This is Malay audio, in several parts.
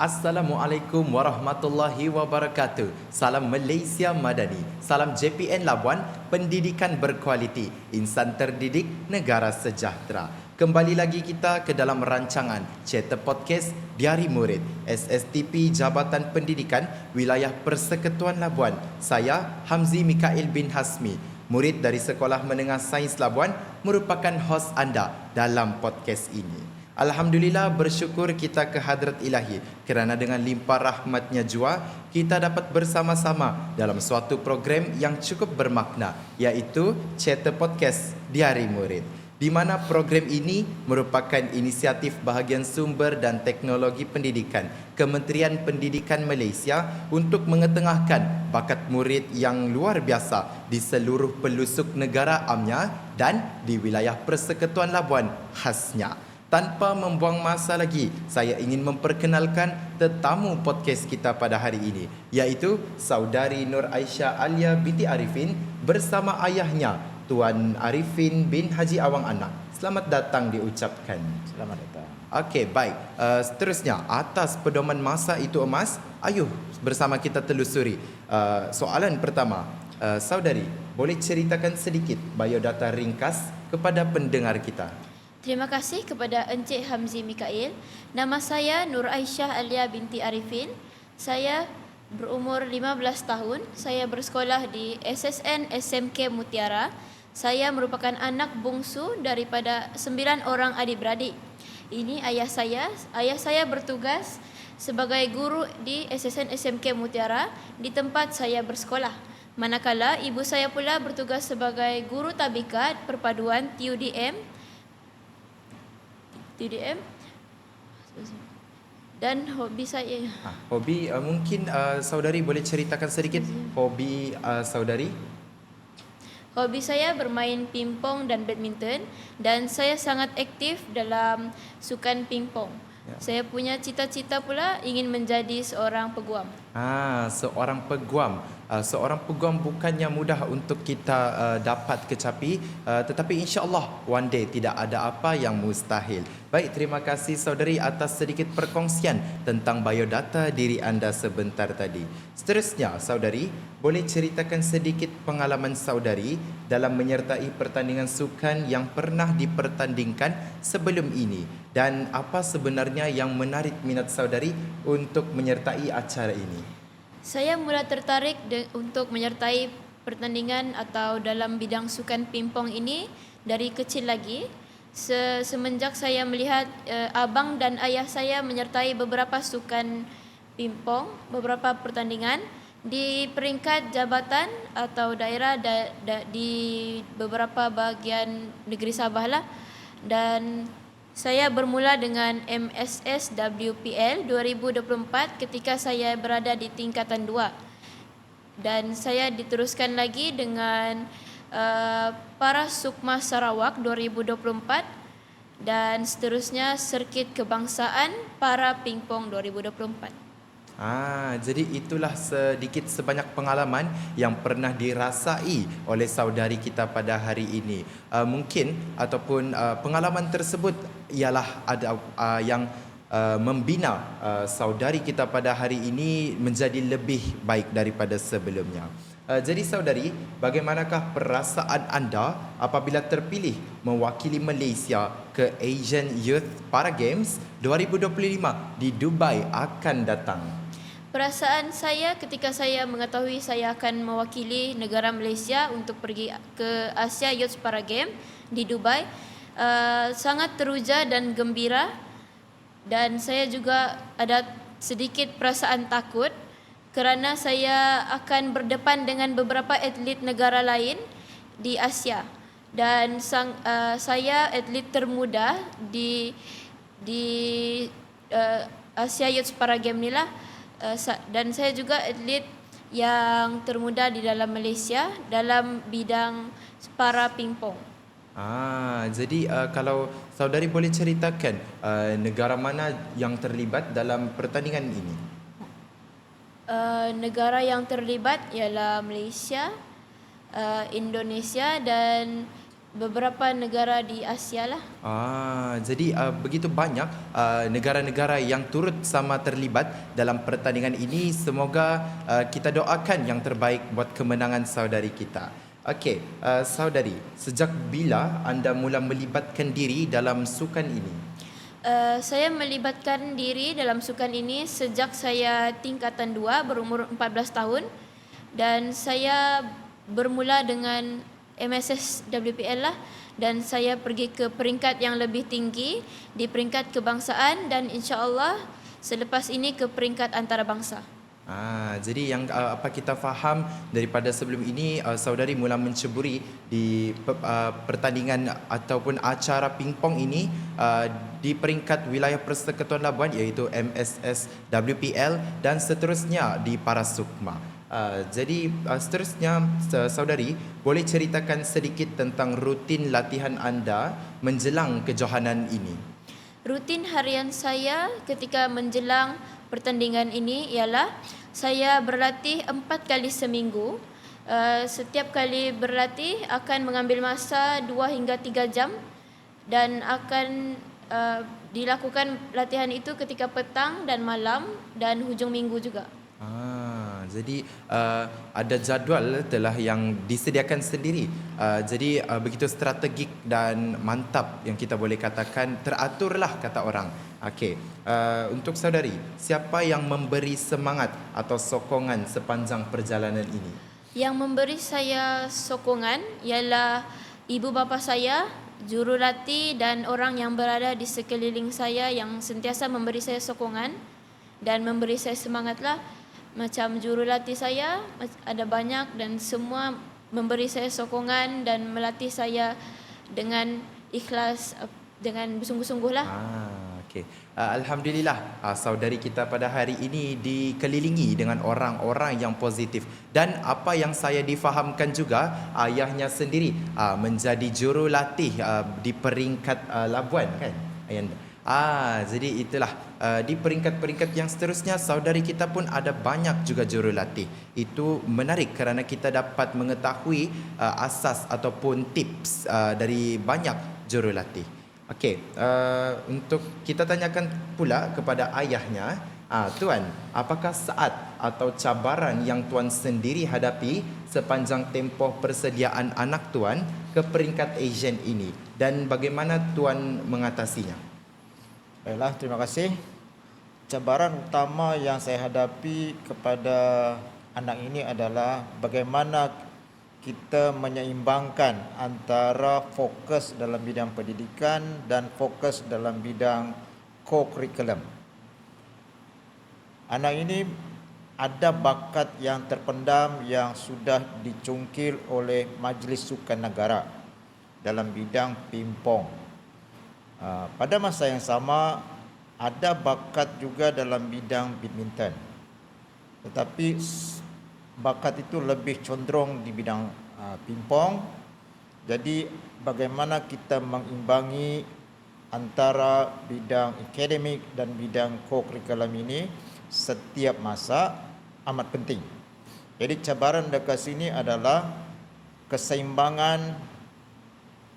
Assalamualaikum warahmatullahi wabarakatuh. Salam Malaysia Madani. Salam JPN Labuan, pendidikan berkualiti. Insan terdidik, negara sejahtera. Kembali lagi kita ke dalam rancangan Cerita Podcast Diari Murid SSTP Jabatan Pendidikan Wilayah Persekutuan Labuan. Saya Hamzi Mikail bin Hasmi, murid dari Sekolah Menengah Sains Labuan, merupakan hos anda dalam podcast ini. Alhamdulillah, bersyukur kita ke hadrat ilahi kerana dengan limpah rahmatnya jua kita dapat bersama-sama dalam suatu program yang cukup bermakna, iaitu Cerita Podcast Diari Murid, di mana program ini merupakan inisiatif bahagian sumber dan teknologi pendidikan Kementerian Pendidikan Malaysia untuk mengetengahkan bakat murid yang luar biasa di seluruh pelosok negara amnya dan di wilayah Persekutuan Labuan khasnya. Tanpa membuang masa lagi, saya ingin memperkenalkan tetamu podcast kita pada hari ini, iaitu Saudari Nur Aisyah Alia binti Arifin bersama ayahnya, Tuan Arifin bin Haji Awang Anak. Selamat datang diucapkan. Selamat datang. Okey, baik. Seterusnya, atas pedoman masa itu emas, ayuh bersama kita telusuri. Soalan pertama, Saudari, boleh ceritakan sedikit biodata ringkas kepada pendengar kita? Terima kasih kepada Encik Hamzi Mikail. Nama saya Nur Aisyah Alia binti Arifin. Saya berumur 15 tahun. Saya bersekolah di SSN SMK Mutiara. Saya merupakan anak bungsu daripada 9 orang adik-beradik. Ini ayah saya. Ayah saya bertugas sebagai guru di SSN SMK Mutiara di tempat saya bersekolah. Manakala ibu saya pula bertugas sebagai guru tabikat perpaduan TUDM dan hobi saya. Hobi, mungkin saudari boleh ceritakan sedikit hobi saudari? Hobi saya bermain pingpong dan badminton, dan saya sangat aktif dalam sukan pingpong. Saya punya cita-cita pula ingin menjadi seorang peguam. Seorang peguam. Seorang peguam bukannya mudah untuk kita dapat kecapi, tetapi insya-Allah one day tidak ada apa yang mustahil. Baik, terima kasih saudari atas sedikit perkongsian tentang biodata diri anda sebentar tadi. Seterusnya, saudari, boleh ceritakan sedikit pengalaman saudari dalam menyertai pertandingan sukan yang pernah dipertandingkan sebelum ini, dan apa sebenarnya yang menarik minat saudari untuk menyertai acara ini? Saya mula tertarik untuk menyertai pertandingan atau dalam bidang sukan pingpong ini dari kecil lagi. Semenjak saya melihat abang dan ayah saya menyertai beberapa sukan pingpong, beberapa pertandingan di peringkat jabatan atau daerah di beberapa bahagian negeri Sabah lah. Dan saya bermula dengan MSS WPL 2024 ketika saya berada di tingkatan 2. Dan saya diteruskan lagi dengan Para Sukma Sarawak 2024 dan seterusnya Sirkit Kebangsaan Para Pingpong 2024. Jadi itulah sedikit sebanyak pengalaman yang pernah dirasai oleh saudari kita pada hari ini. Mungkin ataupun pengalaman tersebut ialah ada yang membina saudari kita pada hari ini menjadi lebih baik daripada sebelumnya. Jadi saudari, bagaimanakah perasaan anda apabila terpilih mewakili Malaysia ke Asian Youth Para Games 2025 di Dubai akan datang? Perasaan saya ketika saya mengetahui saya akan mewakili negara Malaysia untuk pergi ke Asia Youth Para Games di Dubai sangat teruja dan gembira, dan saya juga ada sedikit perasaan takut kerana saya akan berdepan dengan beberapa atlet negara lain di Asia, dan saya atlet termuda di Asia Youth Para Games ni lah. Dan saya juga atlet yang termuda di dalam Malaysia dalam bidang para pingpong. Jadi kalau saudari boleh ceritakan negara mana yang terlibat dalam pertandingan ini? Negara yang terlibat ialah Malaysia, Indonesia dan beberapa negara di Asia lah. Jadi begitu banyak negara-negara yang turut sama terlibat dalam pertandingan ini. Semoga kita doakan yang terbaik buat kemenangan saudari kita. Okey, saudari, sejak bila anda mula melibatkan diri dalam sukan ini? Saya melibatkan diri dalam sukan ini sejak saya tingkatan 2 berumur 14 tahun dan saya bermula dengan MSS WPL lah dan saya pergi ke peringkat yang lebih tinggi di peringkat kebangsaan dan insya-Allah selepas ini ke peringkat antarabangsa. Jadi yang apa kita faham daripada sebelum ini, saudari mula menceburi di pertandingan ataupun acara pingpong ini di peringkat wilayah Persekutuan Labuan iaitu MSS WPL dan seterusnya di Parasukma. Jadi seterusnya saudari boleh ceritakan sedikit tentang rutin latihan anda menjelang kejohanan ini. Rutin harian saya ketika menjelang pertandingan ini ialah saya berlatih 4 kali seminggu. Setiap kali berlatih akan mengambil masa 2 hingga 3 jam dan akan dilakukan latihan itu ketika petang dan malam dan hujung minggu juga. Jadi ada jadual telah yang disediakan sendiri. Jadi begitu strategik dan mantap yang kita boleh katakan, teraturlah kata orang. Okey, untuk saudari, siapa yang memberi semangat atau sokongan sepanjang perjalanan ini? Yang memberi saya sokongan ialah ibu bapa saya, jurulatih dan orang yang berada di sekeliling saya yang sentiasa memberi saya sokongan dan memberi saya semangatlah. Macam jurulatih saya ada banyak dan semua memberi saya sokongan dan melatih saya dengan ikhlas, dengan bersungguh-sungguh lah. Okey. Alhamdulillah, saudari kita pada hari ini dikelilingi dengan orang-orang yang positif dan apa yang saya difahamkan juga ayahnya sendiri menjadi jurulatih di peringkat Labuan kan ayanda. Jadi itulah di peringkat-peringkat yang seterusnya saudari kita pun ada banyak juga jurulatih. Itu menarik kerana kita dapat mengetahui asas ataupun tips dari banyak jurulatih. Okey, untuk kita tanyakan pula kepada ayahnya, tuan, apakah saat atau cabaran yang tuan sendiri hadapi sepanjang tempoh persediaan anak tuan ke peringkat Asian ini dan bagaimana tuan mengatasinya? Baiklah, terima kasih. Cabaran utama yang saya hadapi kepada anak ini adalah bagaimana kita menyeimbangkan antara fokus dalam bidang pendidikan dan fokus dalam bidang co-curriculum. Anak ini ada bakat yang terpendam yang sudah dicungkil oleh Majlis Sukan Negara dalam bidang pingpong. Pada masa yang sama ada bakat juga dalam bidang badminton, tetapi bakat itu lebih condong di bidang pingpong. Jadi bagaimana kita mengimbangi antara bidang akademik dan bidang co-curriculum ini setiap masa amat penting. Jadi cabaran dekat sini adalah keseimbangan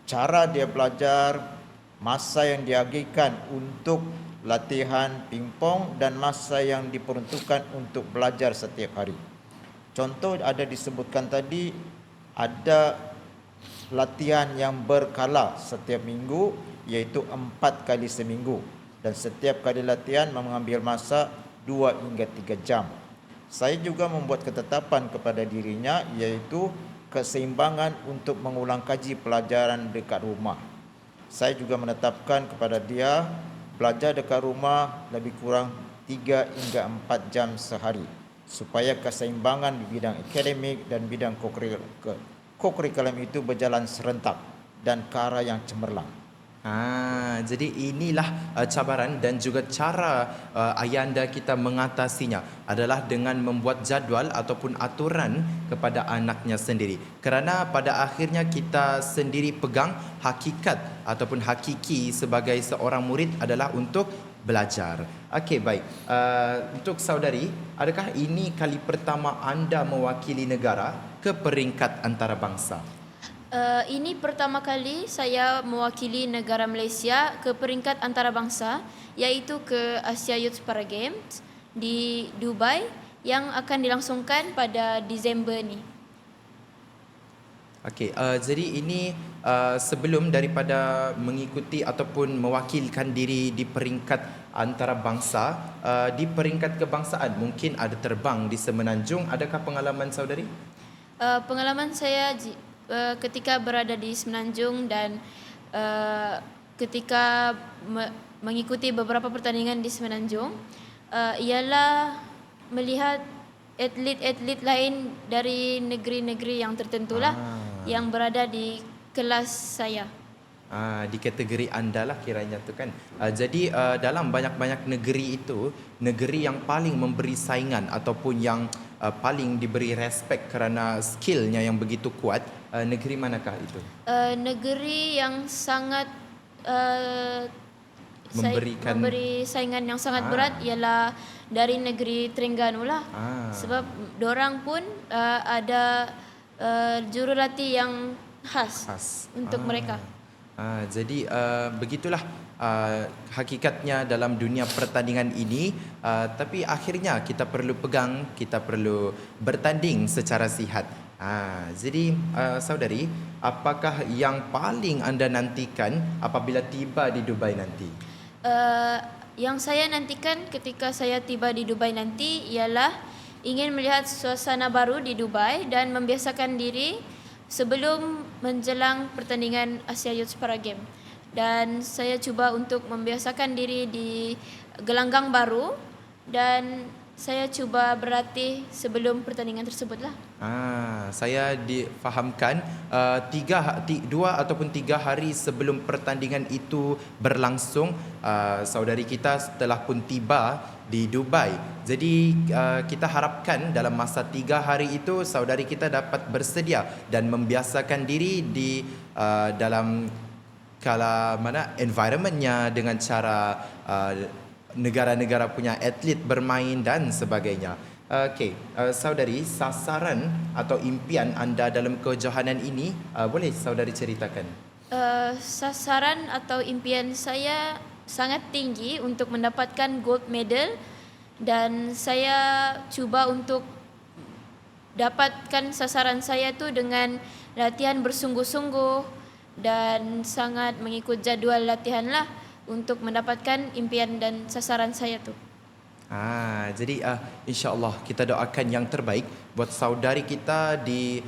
cara dia belajar, masa yang diagihkan untuk latihan pingpong dan masa yang diperuntukkan untuk belajar setiap hari. Contoh ada disebutkan tadi, ada latihan yang berkala setiap minggu iaitu 4 kali seminggu dan setiap kali latihan mengambil masa 2 hingga 3 jam. Saya juga membuat ketetapan kepada dirinya iaitu keseimbangan untuk mengulang kaji pelajaran dekat rumah. Saya juga menetapkan kepada dia belajar dekat rumah lebih kurang 3 hingga 4 jam sehari supaya keseimbangan di bidang akademik dan bidang co-curriculum itu berjalan serentak dan ke arah yang cemerlang. Jadi inilah cabaran dan juga cara ayahanda kita mengatasinya adalah dengan membuat jadual ataupun aturan kepada anaknya sendiri. Kerana pada akhirnya kita sendiri pegang hakikat ataupun hakiki sebagai seorang murid adalah untuk belajar. Okey, baik. Untuk saudari, adakah ini kali pertama anda mewakili negara ke peringkat antarabangsa? Ini pertama kali saya mewakili negara Malaysia ke peringkat antarabangsa, iaitu ke Asia Youth Para Games di Dubai yang akan dilangsungkan pada Disember ni. Okey, jadi ini sebelum daripada mengikuti ataupun mewakilkan diri di peringkat antarabangsa, di peringkat kebangsaan mungkin ada terbang di Semenanjung. Adakah pengalaman saudari? Pengalaman saya ketika berada di Semenanjung dan ketika mengikuti beberapa pertandingan di Semenanjung ialah melihat atlet-atlet lain dari negeri-negeri yang tertentulah yang berada di kelas saya. Di kategori anda lah kiranya tu kan. Jadi dalam banyak-banyak negeri itu, negeri yang paling memberi saingan ataupun yang paling diberi respect kerana skillnya yang begitu kuat, negeri manakah itu? Negeri yang sangat memberi saingan yang sangat berat ialah dari negeri Terengganu lah. Sebab dorang pun ada jurulatih yang khas untuk mereka. Jadi begitulah hakikatnya dalam dunia pertandingan ini, tapi akhirnya kita perlu pegang, kita perlu bertanding secara sihat. Jadi saudari, apakah yang paling anda nantikan apabila tiba di Dubai nanti? Yang saya nantikan ketika saya tiba di Dubai nanti ialah ingin melihat suasana baru di Dubai dan membiasakan diri sebelum menjelang pertandingan Asia Youth Para Games. Dan saya cuba untuk membiasakan diri di gelanggang baru dan saya cuba berlatih sebelum pertandingan tersebutlah. Saya difahamkan 2 ataupun 3 hari sebelum pertandingan itu berlangsung, saudari kita telah pun tiba di Dubai. Jadi kita harapkan dalam masa 3 hari itu saudari kita dapat bersedia dan membiasakan diri di dalam environmentnya dengan cara negara-negara punya atlet bermain dan sebagainya. Okey, saudari, sasaran atau impian anda dalam kejohanan ini boleh saudari ceritakan? Sasaran atau impian saya sangat tinggi untuk mendapatkan gold medal dan saya cuba untuk dapatkan sasaran saya tu dengan latihan bersungguh-sungguh dan sangat mengikut jadual latihan lah untuk mendapatkan impian dan sasaran saya tu. Jadi insya-Allah kita doakan yang terbaik buat saudari kita di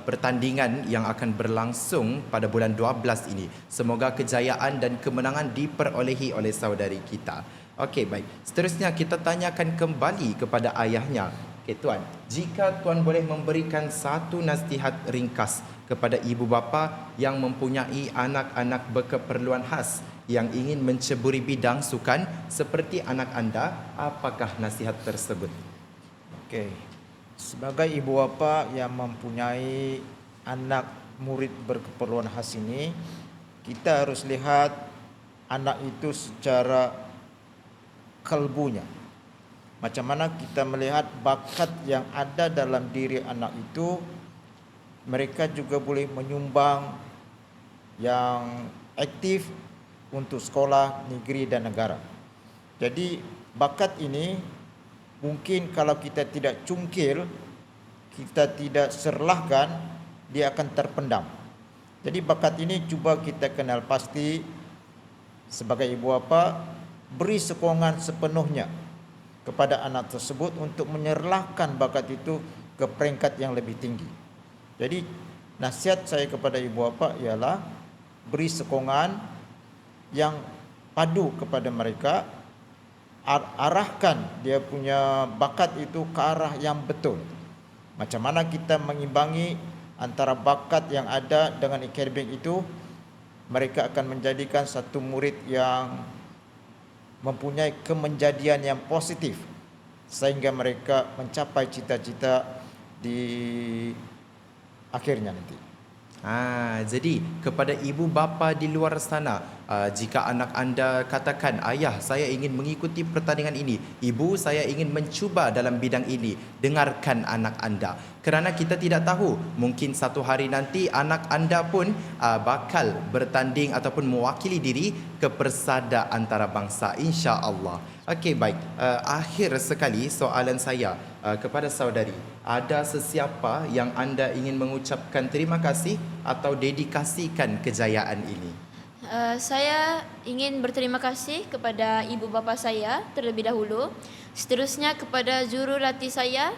pertandingan yang akan berlangsung pada bulan 12 ini. Semoga kejayaan dan kemenangan diperolehi oleh saudari kita. Okey, baik. Seterusnya kita tanyakan kembali kepada ayahnya. Okey, tuan, jika tuan boleh memberikan satu nasihat ringkas kepada ibu bapa yang mempunyai anak-anak berkeperluan khas yang ingin menceburi bidang sukan seperti anak anda, apakah nasihat tersebut? Okey. Sebagai ibu bapa yang mempunyai anak murid berkeperluan khas ini, kita harus lihat anak itu secara kalbunya. Macam mana kita melihat bakat yang ada dalam diri anak itu, mereka juga boleh menyumbang yang aktif untuk sekolah, negeri dan negara. Jadi bakat ini mungkin kalau kita tidak cungkil, kita tidak serlahkan, dia akan terpendam. Jadi bakat ini cuba kita kenal pasti. Sebagai ibu bapa, beri sokongan sepenuhnya kepada anak tersebut untuk menyerlahkan bakat itu ke peringkat yang lebih tinggi. Jadi nasihat saya kepada ibu bapa ialah beri sokongan yang padu kepada mereka, arahkan dia punya bakat itu ke arah yang betul. Macam mana kita mengimbangi antara bakat yang ada dengan akademik itu, mereka akan menjadikan satu murid yang mempunyai kemenjadian yang positif sehingga mereka mencapai cita-cita di akhirnya nanti. Jadi kepada ibu bapa di luar sana, Jika anak anda katakan, ayah saya ingin mengikuti pertandingan ini, ibu saya ingin mencuba dalam bidang ini, dengarkan anak anda. Kerana kita tidak tahu, mungkin satu hari nanti anak anda pun bakal bertanding ataupun mewakili diri ke persada antarabangsa, insya-Allah. Okey, baik. Akhir sekali soalan saya kepada saudari. Ada sesiapa yang anda ingin mengucapkan terima kasih atau dedikasikan kejayaan ini? Saya ingin berterima kasih kepada ibu bapa saya terlebih dahulu. Seterusnya kepada jurulatih saya,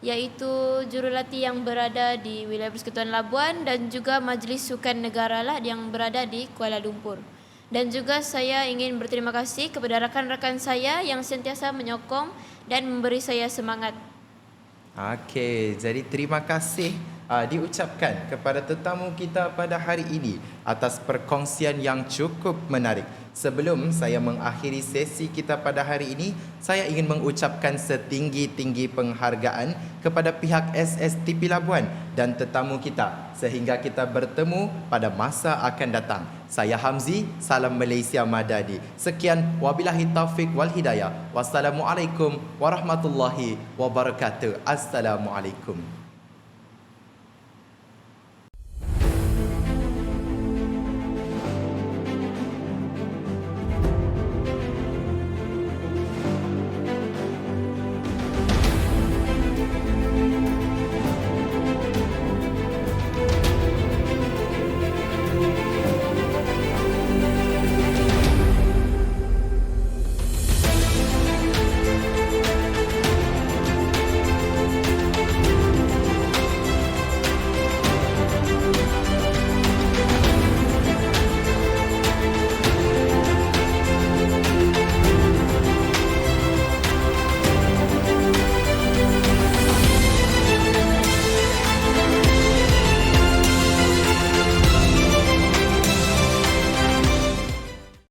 iaitu jurulatih yang berada di wilayah Persekutuan Labuan dan juga Majlis Sukan Negara lah yang berada di Kuala Lumpur. Dan juga saya ingin berterima kasih kepada rakan-rakan saya yang sentiasa menyokong dan memberi saya semangat. Okey, jadi terima kasih diucapkan kepada tetamu kita pada hari ini atas perkongsian yang cukup menarik. Sebelum saya mengakhiri sesi kita pada hari ini, saya ingin mengucapkan setinggi-tinggi penghargaan kepada pihak SSTP Labuan dan tetamu kita sehingga kita bertemu pada masa akan datang. Saya Hamzi, salam Malaysia Madani. Sekian, wabillahi taufik wal hidayah. Wassalamualaikum warahmatullahi wabarakatuh. Assalamualaikum.